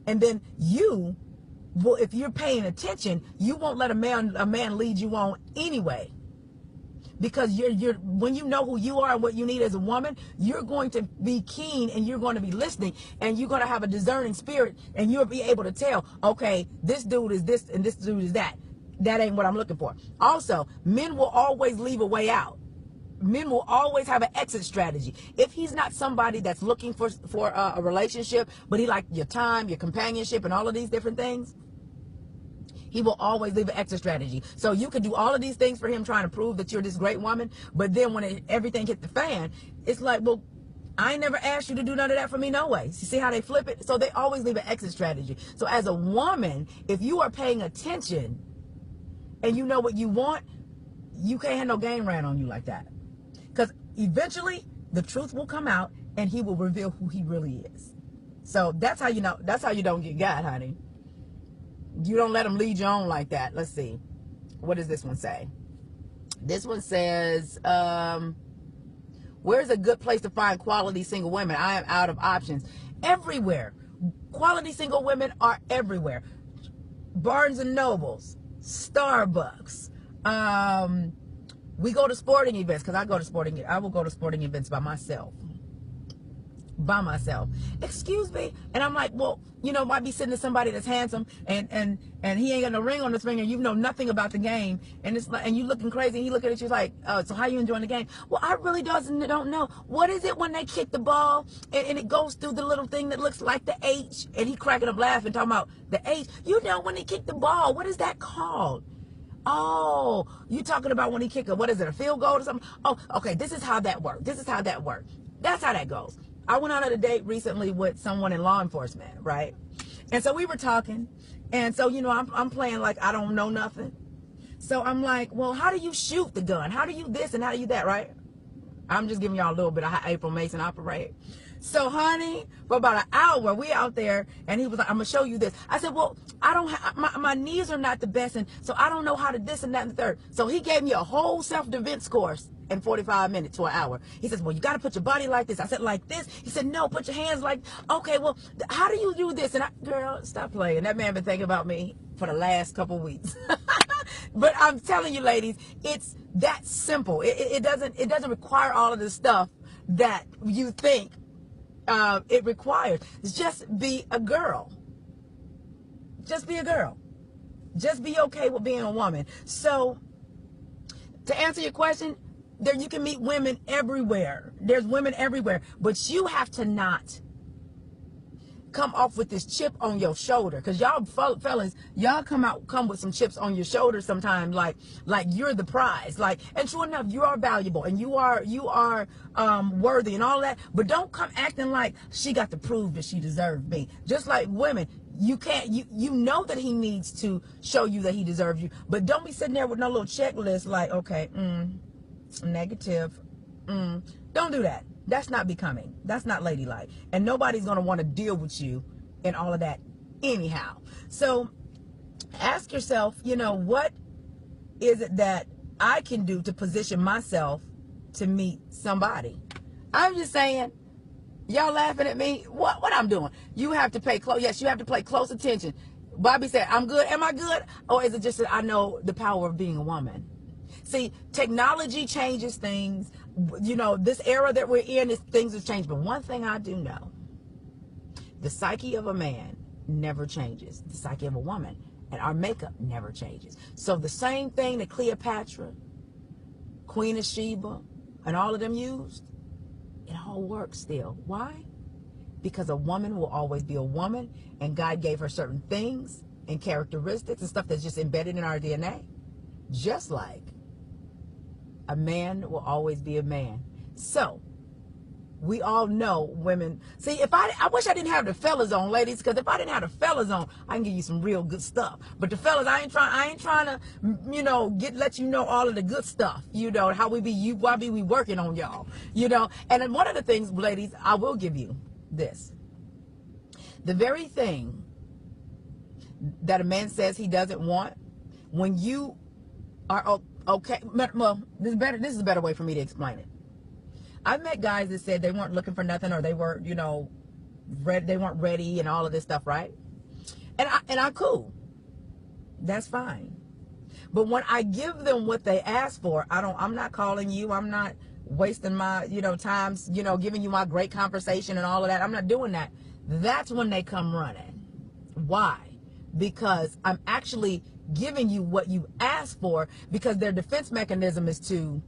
And then if you're paying attention, you won't let a man lead you on anyway. Because when you know who you are and what you need as a woman, you're going to be keen, and you're going to be listening, and you're going to have a discerning spirit, and you'll be able to tell, okay, this dude is this and this dude is that. That ain't what I'm looking for. Also, men will always leave a way out. Men will always have an exit strategy. If he's not somebody that's looking for a relationship, but he like your time, your companionship, and all of these different things, he will always leave an exit strategy. So you could do all of these things for him, trying to prove that you're this great woman, but then when everything hit the fan, it's like, well, I ain't never asked you to do none of that for me no way. You see how they flip it? So they always leave an exit strategy. So as a woman, if you are paying attention and you know what you want, you can't have no game ran on you like that. Because eventually the truth will come out, and he will reveal who he really is. So that's how you know. That's how you don't get got, honey. You don't let him lead you on like that. Let's see. What does this one say? This one says, Where's a good place to find quality single women? I am out of options. Everywhere. Quality single women are everywhere. Barnes and Nobles, Starbucks. We go to sporting events, because I will go to sporting events by myself. Excuse me. And I'm like, well, might be sitting to somebody that's handsome and he ain't got no ring on his finger, and you know nothing about the game, and it's like, and you looking crazy, and he looking at you like, so how you enjoying the game? Well, I really don't know. What is it when they kick the ball and it goes through the little thing that looks like the H, and he cracking up laughing, talking about the H. When they kick the ball, what is that called? Oh, you talking about when he kick what is it, a field goal or something? Oh, okay, this is how that works. That's how that goes. I went out on a date recently with someone in law enforcement, right? And so we were talking, and so, I'm playing like I don't know nothing. So I'm like, well, how do you shoot the gun? How do you this and how do you that, right? I'm just giving y'all a little bit of how April Mason operate. So, honey, for about an hour, we out there, and he was like, I'm going to show you this. I said, well, I don't have, my knees are not the best, and so I don't know how to this and that and the third. So he gave me a whole self-defense course in 45 minutes to an hour. He says, well, you got to put your body like this. I said, like this? He said, no, put your hands like, okay, well, how do you do this? And girl, stop playing. That man been thinking about me for the last couple weeks. But I'm telling you, ladies, it's that simple. It doesn't require all of this stuff that you think it requires. Just be a girl. Just be a girl. Just be okay with being a woman. So, to answer your question, there you can meet women everywhere. There's women everywhere, but you have to not come off with this chip on your shoulder, because y'all fellas, y'all come with some chips on your shoulder sometimes, like you're the prize, and true enough, you are valuable and you are worthy and all that, but don't come acting like she got to prove that she deserved me. Just like women, you can't, you know that he needs to show you that he deserves you, but don't be sitting there with no little checklist like, okay, negative, don't do that. That's not becoming. That's not ladylike. And nobody's going to want to deal with you and all of that anyhow. So ask yourself, what is it that I can do to position myself to meet somebody? I'm just saying, y'all laughing at me. What I'm doing? You have to pay close. Yes, you have to pay close attention. Bobby said, I'm good. Am I good? Or is it just that I know the power of being a woman? See, technology changes things. This era that we're in, things have changed. But one thing I do know, the psyche of a man never changes. The psyche of a woman and our makeup never changes. So the same thing that Cleopatra, Queen of Sheba, and all of them used, it all works still. Why? Because a woman will always be a woman, and God gave her certain things and characteristics and stuff that's just embedded in our DNA. Just like a man will always be a man. So, we all know women. See, I wish I didn't have the fellas on, ladies, because if I didn't have the fellas on, I can give you some real good stuff. But the fellas, I ain't trying to, let you know all of the good stuff, how why be we working on y'all, And then one of the things, ladies, I will give you this. The very thing that a man says he doesn't want, when you are okay, well, this is a better way for me to explain it. I've met guys that said they weren't looking for nothing, or they were, they weren't ready and all of this stuff, right? And I'm cool. That's fine. But when I give them what they ask for, I'm not calling you. I'm not wasting my, time, giving you my great conversation and all of that. I'm not doing that. That's when they come running. Why? Because I'm actually giving you what you asked for, because their defense mechanism is to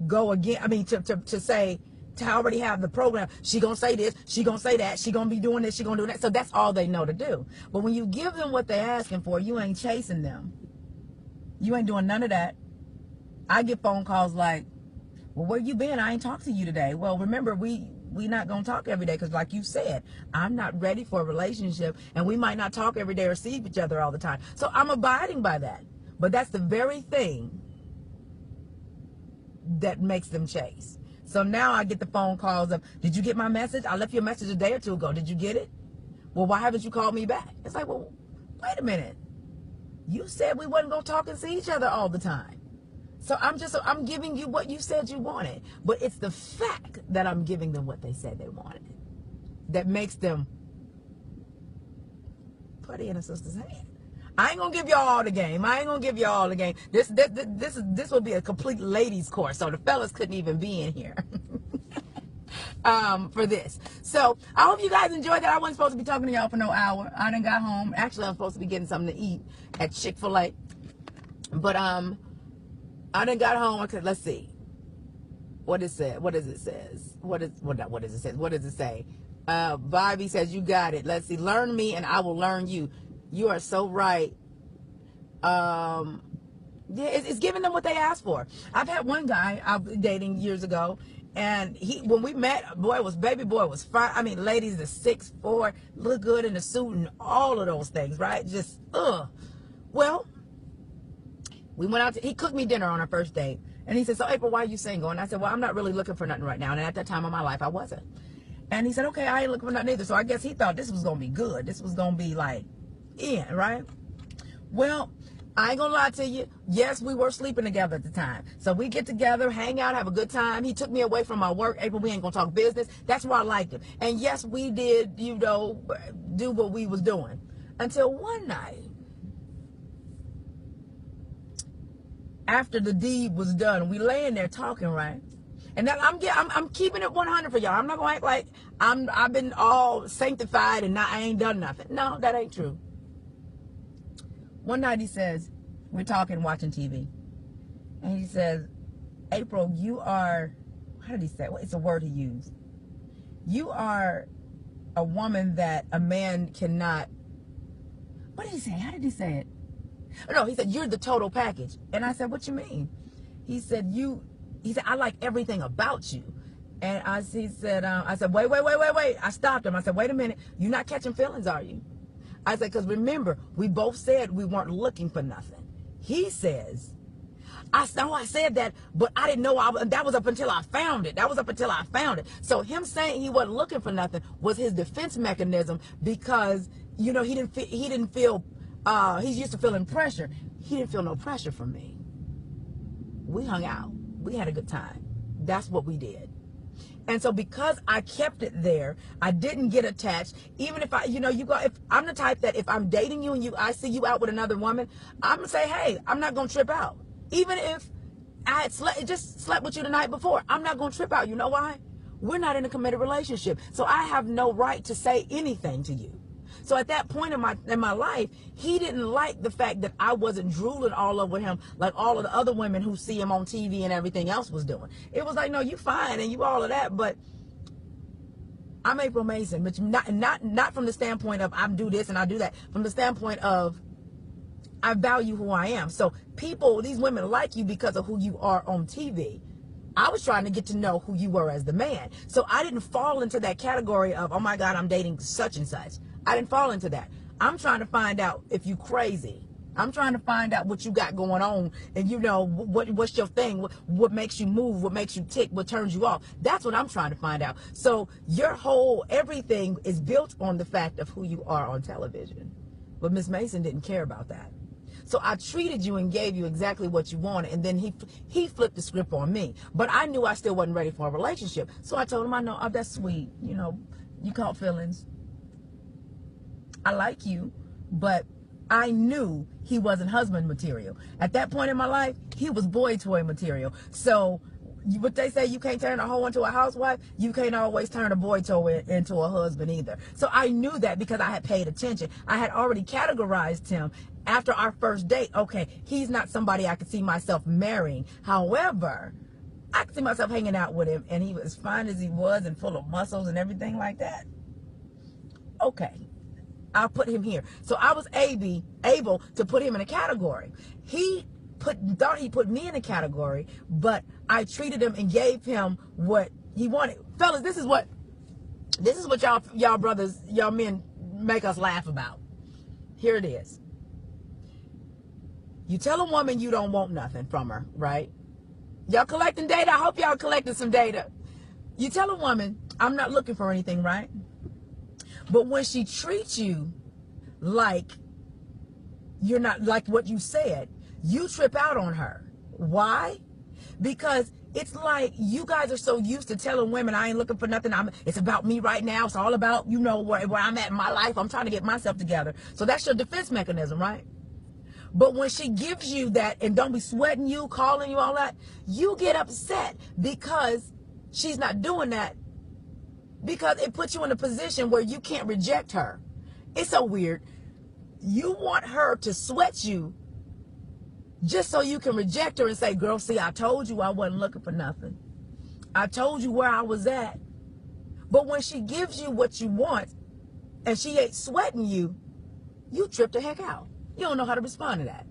go again. I mean, to say, to already have the program. She gonna say this, she gonna say that, she gonna be doing this, she gonna do that. So that's all they know to do. But when you give them what they're asking for, you ain't chasing them. You ain't doing none of that. I get phone calls like, well, where you been? I ain't talked to you today. Well, remember, we not gonna talk every day, because like you said, I'm not ready for a relationship, and we might not talk every day or see each other all the time. So I'm abiding by that. But that's the very thing that makes them chase. So now I get the phone calls of, did you get my message? I left you a message a day or two ago. Did you get it? Well, why haven't you called me back? It's like, well, wait a minute. You said we wasn't gonna talk and see each other all the time. So I'm giving you what you said you wanted. But it's the fact that I'm giving them what they said they wanted that makes them put it in a sister's hand. I ain't gonna give y'all all the game. I ain't gonna give y'all all the game. This will be a complete ladies course, so the fellas couldn't even be in here for this. So I hope you guys enjoyed that. I wasn't supposed to be talking to y'all for no hour. I done got home. Actually, I'm supposed to be getting something to eat at Chick-fil-A, but I done got home. Okay, let's see what it said. What does it says? What does it say? What does it say? Bobby says, you got it. Let's see. Learn me and I will learn you. You are so right. Yeah, it's giving them what they asked for. I've had one guy I was dating years ago, and when we met, baby boy was fine. I mean, ladies, the 6'4", look good in the suit and all of those things, right? Just well, we went out he cooked me dinner on our first date, and he said, so April, why are you single? And I said, well, I'm not really looking for nothing right now, and at that time of my life I wasn't. And he said, okay, I ain't looking for nothing either. So I guess he thought this was gonna be good. This was gonna be like right? Well, I ain't gonna lie to you. Yes, we were sleeping together at the time. So we get together, hang out, have a good time. He took me away from my work. April, we ain't gonna talk business. That's why I liked him. And yes, we did, do what we was doing. Until one night, after the deed was done, we laying there talking, right? And that I'm keeping it 100 for y'all. I'm not gonna act like I've been all sanctified and I ain't done nothing. No, that ain't true. One night he says, we're talking, watching TV, and he says, April, you are, how did he say it? It's a word he used. You are a woman that a man cannot, what did he say? How did he say it? Oh, no, he said, you're the total package. And I said, what you mean? He said, I like everything about you. And I said, wait. I stopped him. I said, wait a minute. You're not catching feelings, are you? I said, because remember, we both said we weren't looking for nothing. He says, I know I said that, but I didn't know that was up until I found it. That was up until I found it. So him saying he wasn't looking for nothing was his defense mechanism because, he didn't feel, he's used to feeling pressure. He didn't feel no pressure from me. We hung out. We had a good time. That's what we did. And so because I kept it there, I didn't get attached. Even if if I'm the type that if I'm dating you and I see you out with another woman, I'm going to say, hey, I'm not going to trip out. Even if I had slept with you the night before, I'm not going to trip out. You know why? We're not in a committed relationship. So I have no right to say anything to you. So at that point in my life, he didn't like the fact that I wasn't drooling all over him like all of the other women who see him on TV and everything else was doing. It was like, no, you fine and you all of that, but I'm April Mason, but not from the standpoint of I do this and I do that. From the standpoint of I value who I am. So these women like you because of who you are on TV. I was trying to get to know who you were as the man. So I didn't fall into that category of, oh my God, I'm dating such and such. I didn't fall into that. I'm trying to find out if you crazy. I'm trying to find out what you got going on and what's your thing, what makes you move, what makes you tick, what turns you off. That's what I'm trying to find out. So everything is built on the fact of who you are on television. But Miss Mason didn't care about that. So I treated you and gave you exactly what you wanted, and then he flipped the script on me. But I knew I still wasn't ready for a relationship. So I told him, I know, that's sweet. You caught feelings. I like you, but I knew he wasn't husband material. At that point in my life, he was boy toy material. So what they say, you can't turn a hoe into a housewife, you can't always turn a boy toy into a husband either. So I knew that because I had paid attention. I had already categorized him after our first date. Okay, he's not somebody I could see myself marrying. However, I could see myself hanging out with him, and he was as fine as he was and full of muscles and everything like that. Okay, I'll put him here. So I was able to put him in a category. He thought he put me in a category, but I treated him and gave him what he wanted. Fellas, this is what y'all brothers, y'all men make us laugh about. Here it is. You tell a woman you don't want nothing from her, right? Y'all collecting data? I hope y'all collecting some data. You tell a woman, I'm not looking for anything, right? But when she treats you like you're not like what you said, you trip out on her. Why? Because it's like you guys are so used to telling women, I ain't looking for nothing. It's about me right now. It's all about, you know, where I'm at in my life. I'm trying to get myself together. So that's your defense mechanism, right? But when she gives you that and don't be sweating you, calling you, all that, you get upset because she's not doing that, because it puts you in a position where you can't reject her. It's so weird. You want her to sweat you just so you can reject her and say, girl, see, I told you I wasn't looking for nothing. I told you where I was at. But when she gives you what you want and she ain't sweating you, you trip the heck out. You don't know how to respond to that.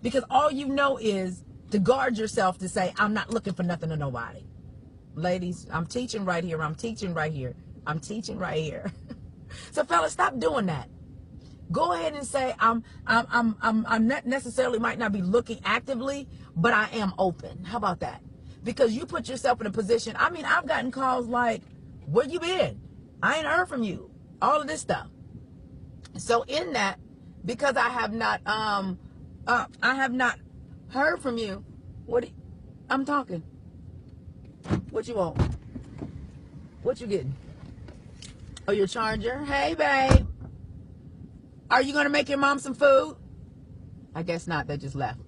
Because all you know is to guard yourself to say, I'm not looking for nothing to nobody. Ladies, I'm teaching right here. I'm teaching right here. I'm teaching right here. So fellas, stop doing that. Go ahead and say, I'm not necessarily might not be looking actively, but I am open. How about that? Because you put yourself in a position. I mean, I've gotten calls like, where you been? I ain't heard from you. All of this stuff. So in that, because I have not heard from you. I'm talking. What you want? What you getting? Oh, your charger? Hey, babe. Are you going to make your mom some food? I guess not. They just left.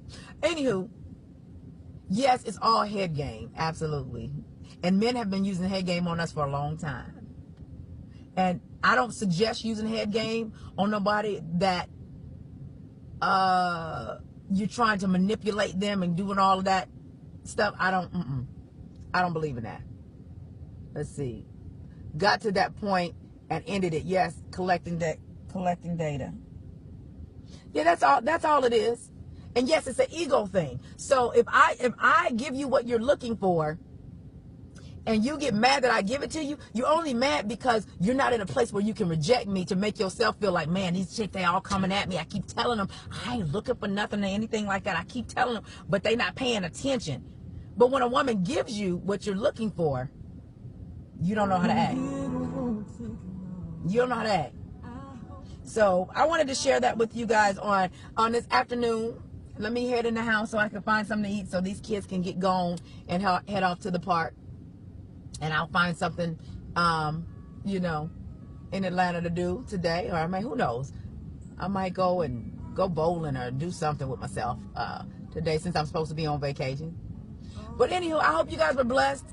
Anywho, yes, it's all head game. Absolutely. And men have been using head game on us for a long time. And I don't suggest using head game on nobody that you're trying to manipulate them and doing all of that stuff. I don't believe in that. Let's see. Got to that point and ended it. Yes, collecting data. Yeah, that's all it is. And yes, it's an ego thing. So if I give you what you're looking for and you get mad that I give it to you, you're only mad because you're not in a place where you can reject me to make yourself feel like, man, these chicks, they all coming at me. I keep telling them I ain't looking for nothing or anything like that. I keep telling them, but they not paying attention. But when a woman gives you what you're looking for, you don't know how to act. You don't know how to act. So I wanted to share that with you guys on this afternoon. Let me head in the house so I can find something to eat so these kids can get gone and head off to the park. And I'll find something, you know, in Atlanta to do today. Or I mean, who knows? I might go bowling or do something with myself today since I'm supposed to be on vacation. But anywho, I hope you guys were blessed.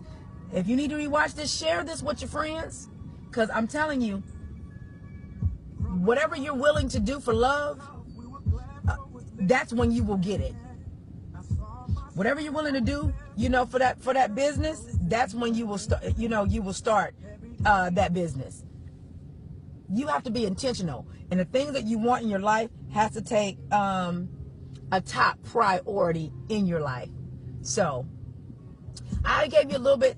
If you need to rewatch this, share this with your friends. Because I'm telling you, whatever you're willing to do for love, that's when you will get it. Whatever you're willing to do, you know, for that business, that's when you will start. You know, you will start that business. You have to be intentional, and the things that you want in your life has to take a top priority in your life. So I gave you a little bit.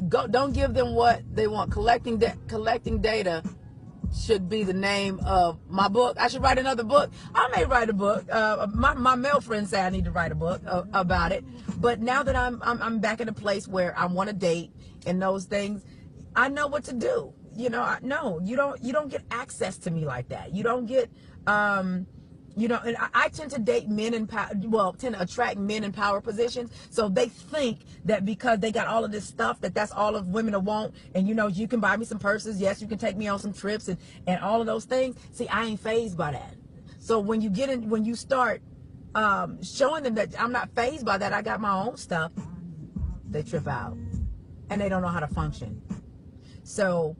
Don't give them what they want. Collecting data should be the name of my book. I should write another book. I may write a book. My male friends say I need to write a book about it. But now that I'm back in a place where I want to date and those things, I know what to do. You know, no, you don't get access to me like that. You don't get, you know, and I tend to date men in power, tend to attract men in power positions. So they think that because they got all of this stuff, that's all of women want. And, you know, you can buy me some purses. Yes, you can take me on some trips and all of those things. See, I ain't fazed by that. So when you start showing them that I'm not fazed by that, I got my own stuff, they trip out and they don't know how to function. So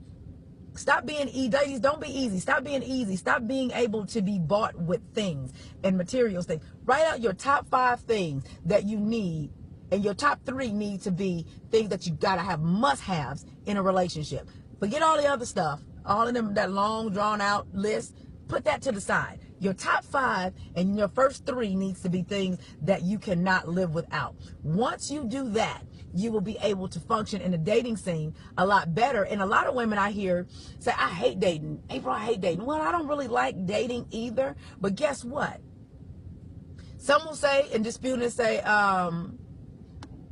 stop being easy. Ladies, don't be easy. Stop being easy. Stop being able to be bought with things and materials things. Write out your top 5 things that you need, and your top 3 need to be things that you gotta have, must-haves in a relationship. Forget all the other stuff, all of them, that long drawn out list. Put that to the side. Your top 5 and your first 3 needs to be things that you cannot live without. Once you do that, you will be able to function in the dating scene a lot better. And a lot of women I hear say, I hate dating. April, I hate dating. Well, I don't really like dating either. But guess what? Some will say and dispute and say,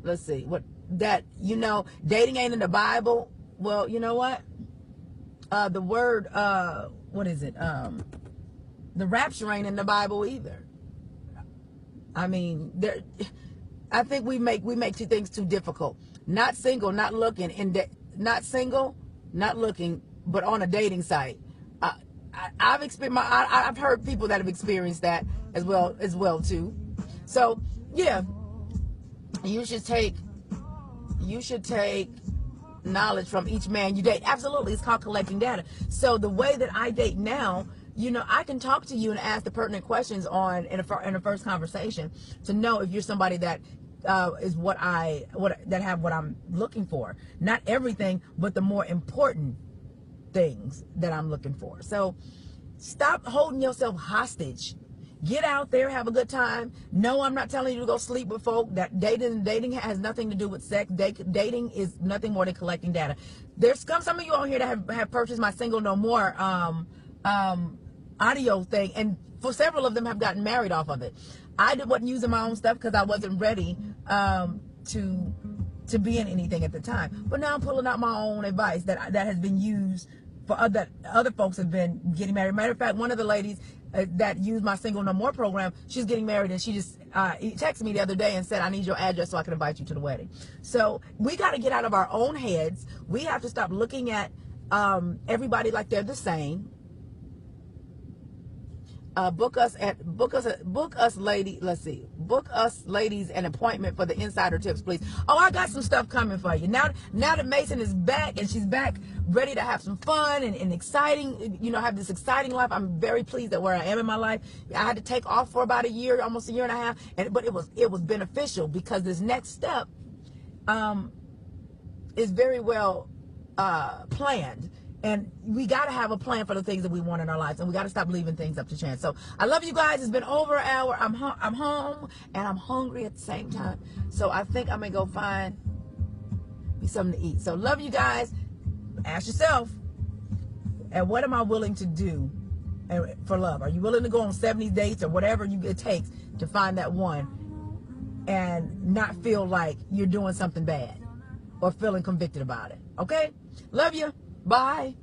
let's see, that, you know, dating ain't in the Bible. Well, you know what? The word, what is it? The rapture ain't in the Bible either. I mean, I think we make two things too difficult. Not single, not looking, not single, not looking, but on a dating site. I've experienced. I've heard people that have experienced that as well too. So yeah, you should take knowledge from each man you date. Absolutely, it's called collecting data. So the way that I date now, I can talk to you and ask the pertinent questions in a first conversation to know if you're somebody that is what I'm looking for. Not everything, but the more important things that I'm looking for. So stop holding yourself hostage. Get out there, have a good time. No, I'm not telling you to go sleep with folk. That dating has nothing to do with sex. Dating is nothing more than collecting data. There's some of you on here that have purchased my Single No More audio thing, and for several of them have gotten married off of it. I wasn't using my own stuff because I wasn't ready to be in anything at the time. But now I'm pulling out my own advice that has been used for other folks have been getting married. Matter of fact, one of the ladies that used my Single No More program, she's getting married, and she just texted me the other day and said, I need your address so I can invite you to the wedding. So we got to get out of our own heads. We have to stop looking at everybody like they're the same. Book us ladies an appointment for the insider tips, please. Oh, I got some stuff coming for you. Now that Mason is back, and she's back ready to have some fun and exciting, have this exciting life. I'm very pleased at where I am in my life. I had to take off for about a year, almost a year and a half, but it was beneficial because this next step is very well planned. And we got to have a plan for the things that we want in our lives. And we got to stop leaving things up to chance. So I love you guys. It's been over an hour. I'm home and I'm hungry at the same time. So I think I'm going to go find me something to eat. So love you guys. Ask yourself, and what am I willing to do for love? Are you willing to go on 70 dates or whatever it takes to find that one and not feel like you're doing something bad or feeling convicted about it? Okay? Love you. Bye.